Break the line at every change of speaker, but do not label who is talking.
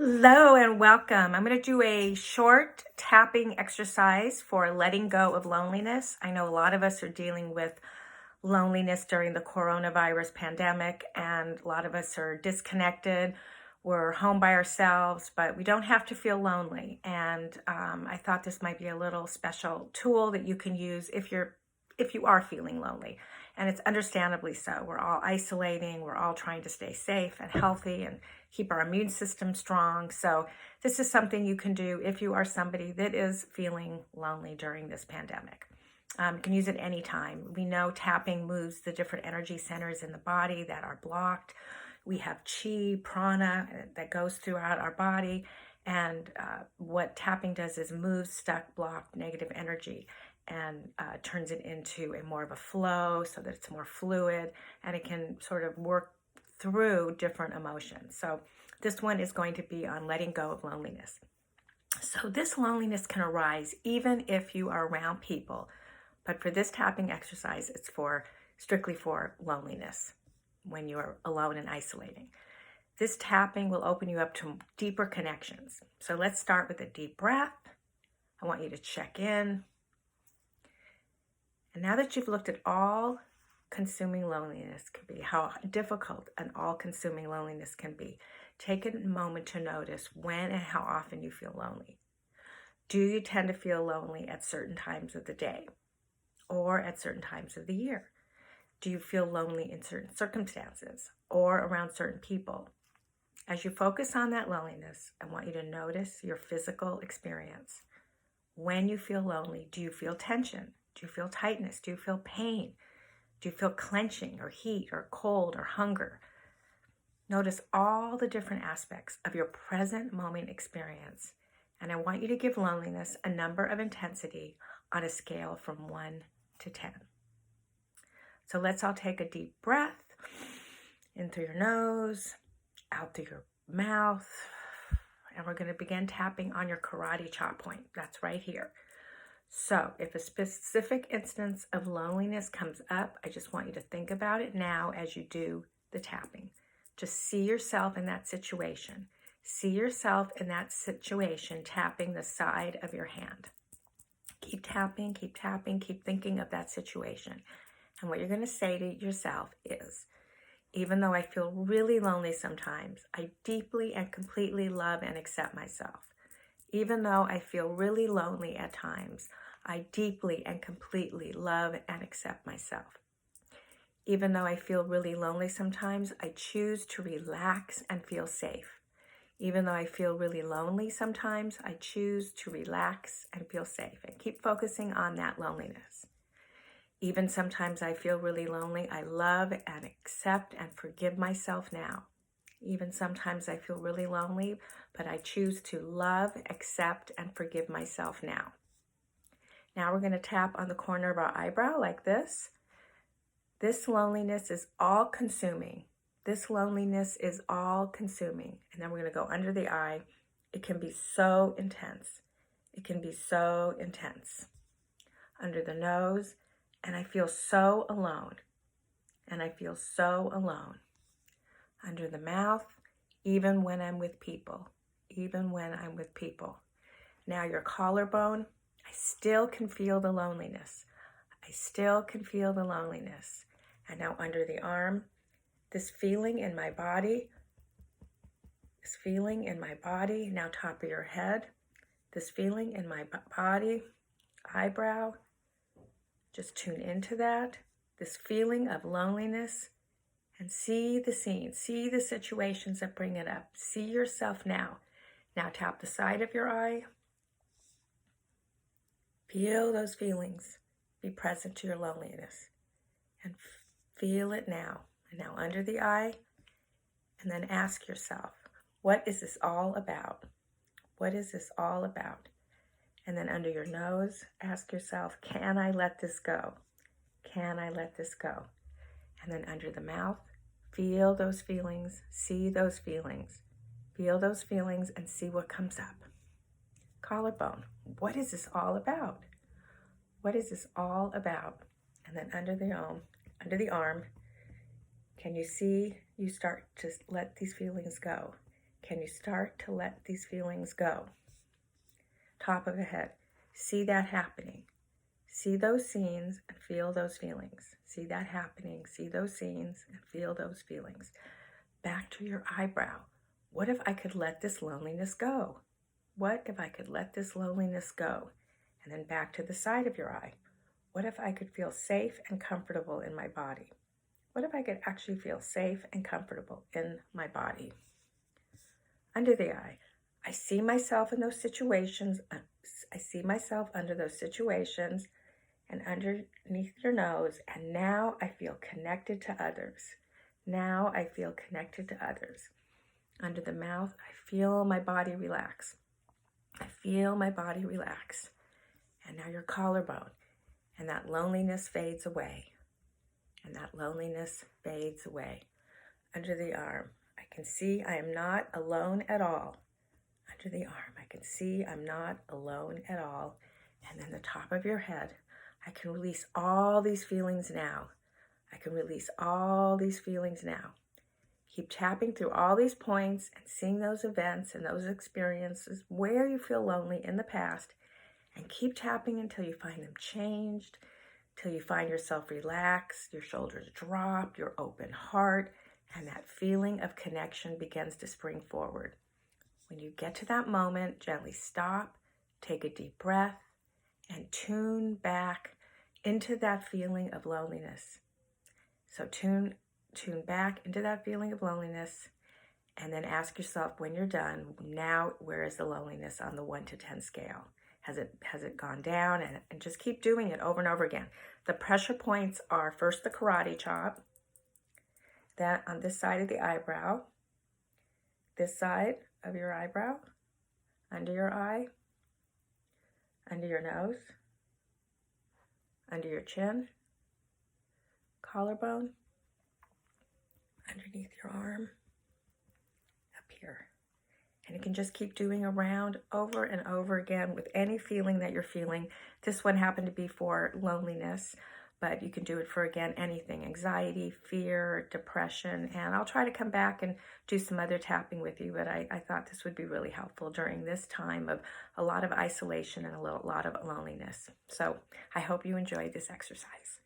Hello and welcome. I'm going to do a short tapping exercise for letting go of loneliness. I know a lot of us are dealing with loneliness during the coronavirus pandemic, and a lot of us are disconnected. We're home by ourselves, but we don't have to feel lonely. And I thought this might be a little special tool that you can use if you are feeling lonely. And it's understandably so. We're all isolating. We're all trying to stay safe and healthy and keep our immune system strong. So this is something you can do if you are somebody that is feeling lonely during this pandemic. You can use it anytime. We know tapping moves the different energy centers in the body that are blocked. We have chi, prana that goes throughout our body. And what tapping does is moves stuck, blocked, negative energy and turns it into a more of a flow so that it's more fluid and it can sort of work through different emotions. So this one is going to be on letting go of loneliness. So this loneliness can arise even if you are around people, but for this tapping exercise, it's strictly for loneliness when you are alone and isolating. This tapping will open you up to deeper connections. So let's start with a deep breath. I want you to check in. And now that you've looked at all-consuming loneliness can be, how difficult an all-consuming loneliness can be, take a moment to notice when and how often you feel lonely. Do you tend to feel lonely at certain times of the day or at certain times of the year? Do you feel lonely in certain circumstances or around certain people? As you focus on that loneliness, I want you to notice your physical experience. When you feel lonely, do you feel tension? Do you feel tightness? Do you feel pain? Do you feel clenching or heat or cold or hunger? Notice all the different aspects of your present moment experience. And I want you to give loneliness a number of intensity on a scale from 1 to 10. So let's all take a deep breath in through your nose, out through your mouth. And we're going to begin tapping on your karate chop point. That's right here. So if a specific instance of loneliness comes up, I just want you to think about it now as you do the tapping. Just see yourself in that situation. See yourself in that situation tapping the side of your hand. Keep tapping, keep tapping, keep thinking of that situation. And what you're going to say to yourself is, even though I feel really lonely sometimes, I deeply and completely love and accept myself. Even though I feel really lonely at times, I deeply and completely love and accept myself. Even though I feel really lonely sometimes, I choose to relax and feel safe. Even though I feel really lonely sometimes, I choose to relax and feel safe. And keep focusing on that loneliness. Even sometimes I feel really lonely, I love and accept and forgive myself now. Even sometimes I feel really lonely, but I choose to love, accept, and forgive myself now. Now we're going to tap on the corner of our eyebrow like this. This loneliness is all-consuming. This loneliness is all-consuming. And then we're going to go under the eye. It can be so intense. It can be so intense. Under the nose, and I feel so alone. And I feel so alone. Under the mouth, even when I'm with people. Even when I'm with people. Now your collarbone, I still can feel the loneliness. I still can feel the loneliness. And now under the arm, this feeling in my body. This feeling in my body. Now top of your head. This feeling in my body. Eyebrow. Just tune into that. This feeling of loneliness. And see the scene, see the situations that bring it up. See yourself now. Now tap the side of your eye. Feel those feelings. Be present to your loneliness. And feel it now. And now under the eye. And then ask yourself, what is this all about? What is this all about? And then under your nose, ask yourself, can I let this go? Can I let this go? And then under the mouth, feel those feelings, see those feelings. Feel those feelings and see what comes up. Collarbone, what is this all about? What is this all about? And then under the arm, can you see you start to let these feelings go? can you start to let these feelings go? Top of the head. See that happening. See those scenes and feel those feelings. See that happening. See those scenes and feel those feelings. Back to your eyebrow. What if I could let this loneliness go? What if I could let this loneliness go? And then back to the side of your eye. What if I could feel safe and comfortable in my body? What if I could actually feel safe and comfortable in my body? Under the eye. I see myself in those situations. I see myself under those situations and underneath your nose. And now I feel connected to others. Now I feel connected to others. Under the mouth, I feel my body relax. I feel my body relax. And now your collarbone. And that loneliness fades away. And that loneliness fades away. Under the arm, I can see I am not alone at all. Under the arm, I can see I'm not alone at all. And then the top of your head, I can release all these feelings now. I can release all these feelings now. Keep tapping through all these points and seeing those events and those experiences where you feel lonely in the past, and keep tapping until you find them changed, till you find yourself relaxed, your shoulders drop, your open heart, and that feeling of connection begins to spring forward. When you get to that moment, gently stop, take a deep breath, and tune back into that feeling of loneliness. So tune back into that feeling of loneliness, and then ask yourself when you're done, now where is the loneliness on the 1 to 10 scale? Has it gone down? And just keep doing it over and over again. The pressure points are first the karate chop, that on this side of the eyebrow, this side of your eyebrow, under your eye, under your nose, under your chin, collarbone, underneath your arm, up here. And you can just keep doing a round over and over again with any feeling that you're feeling. This one happened to be for loneliness, but you can do it for, again, anything, anxiety, fear, depression. And I'll try to come back and do some other tapping with you, but I thought this would be really helpful during this time of a lot of isolation and a lot of loneliness. So I hope you enjoyed this exercise.